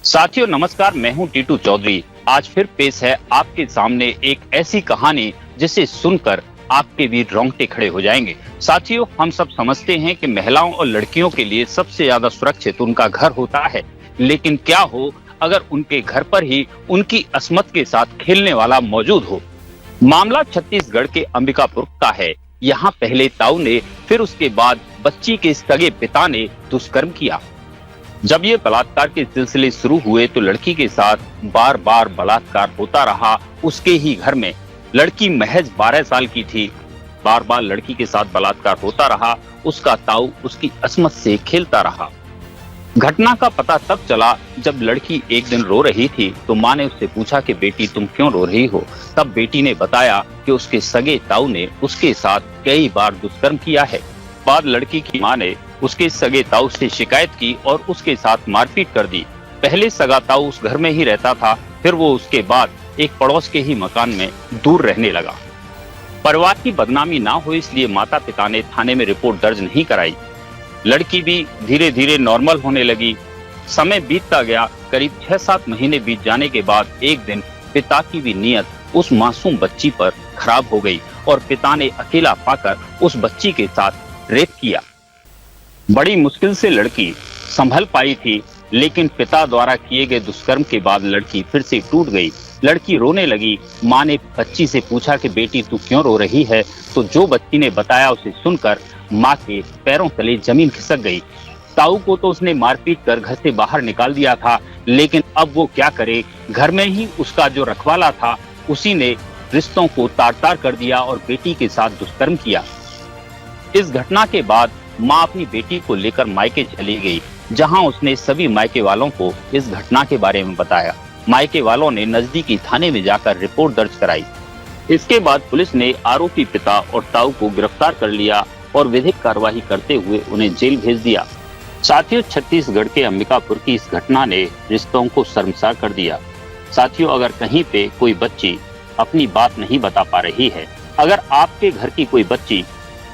साथियों नमस्कार, मैं हूं टीटू चौधरी। आज फिर पेश है आपके सामने एक ऐसी कहानी जिसे सुनकर आपके भी रोंगटे खड़े हो जाएंगे। साथियों, हम सब समझते हैं कि महिलाओं और लड़कियों के लिए सबसे ज्यादा सुरक्षित उनका घर होता है, लेकिन क्या हो अगर उनके घर पर ही उनकी अस्मत के साथ खेलने वाला मौजूद हो। मामला छत्तीसगढ़ के अंबिकापुर का है। यहाँ पहले ताऊ ने, फिर उसके बाद बच्ची के सगे पिता ने दुष्कर्म किया। जब ये बलात्कार के सिलसिले शुरू हुए तो लड़की के साथ बार बार बलात्कार होता रहा उसके ही घर में। लड़की महज 12 साल की थी। बार बार लड़की के साथ बलात्कार होता रहा। उसका ताऊ उसकी अस्मत से खेलता रहा। घटना का पता तब चला जब लड़की एक दिन रो रही थी तो माँ ने उससे पूछा कि बेटी तुम क्यों रो रही हो। तब बेटी ने बताया कि उसके सगे ताऊ ने उसके साथ कई बार दुष्कर्म किया है। बाद लड़की की माँ ने उसके सगे ताऊ से शिकायत की और उसके साथ मारपीट कर दी। पहले सगा ताऊ उस घर में ही रहता था, फिर वो उसके बाद एक पड़ोस के ही मकान में दूर रहने लगा। परिवार की बदनामी ना हो इसलिए माता पिता ने थाने में रिपोर्ट दर्ज नहीं कराई। लड़की भी धीरे धीरे नॉर्मल होने लगी। समय बीतता गया। करीब 6-7 महीने बीत जाने के बाद एक दिन पिता की भी नीयत उस मासूम बच्ची पर खराब हो गई और पिता ने अकेला पाकर उस बच्ची के साथ रेप किया। बड़ी मुश्किल से लड़की संभल पाई थी, लेकिन पिता द्वारा किए गए दुष्कर्म के बाद लड़की फिर से टूट गई। लड़की रोने लगी। माँ ने बच्ची से पूछा कि बेटी तू क्यों रो रही है, तो जो बच्ची ने बताया उसे सुनकर माँ के पैरों तले जमीन खिसक गई। ताऊ को तो उसने मारपीट कर घर से बाहर निकाल दिया था, लेकिन अब वो क्या करे। घर में ही उसका जो रखवाला था उसी ने रिश्तों को तार-तार कर दिया और बेटी के साथ दुष्कर्म किया। इस घटना के बाद माँ अपनी बेटी को लेकर मायके चली गई, जहां उसने सभी मायके वालों को इस घटना के बारे में बताया। मायके वालों ने नजदीकी थाने में जाकर रिपोर्ट दर्ज कराई। इसके बाद पुलिस ने आरोपी पिता और ताऊ को गिरफ्तार कर लिया और विधिक कार्रवाई करते हुए उन्हें जेल भेज दिया। साथियों, छत्तीसगढ़ के अंबिकापुर की इस घटना ने रिश्तों को शर्मसार कर दिया। साथियों, अगर कहीं पे कोई बच्ची अपनी बात नहीं बता पा रही है, अगर आपके घर की कोई बच्ची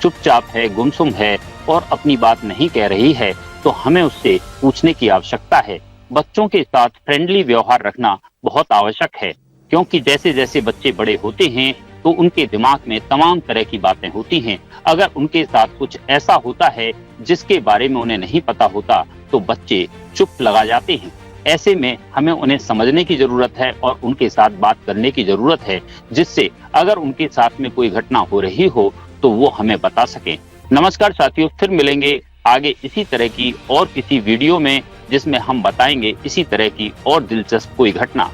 चुपचाप है, गुमसुम है और अपनी बात नहीं कह रही है, तो हमें उससे पूछने की आवश्यकता है। बच्चों के साथ फ्रेंडली व्यवहार रखना बहुत आवश्यक है, क्योंकि जैसे जैसे बच्चे बड़े होते हैं तो उनके दिमाग में तमाम तरह की बातें होती हैं। अगर उनके साथ कुछ ऐसा होता है जिसके बारे में उन्हें नहीं पता होता तो बच्चे चुप लगा जाते हैं। ऐसे में हमें उन्हें समझने की जरूरत है और उनके साथ बात करने की जरूरत है, जिससे अगर उनके साथ में कोई घटना हो रही हो तो वो हमें बता सकें। नमस्कार साथियों, फिर मिलेंगे आगे इसी तरह की और किसी वीडियो में, जिसमें हम बताएंगे इसी तरह की और दिलचस्प कोई घटना।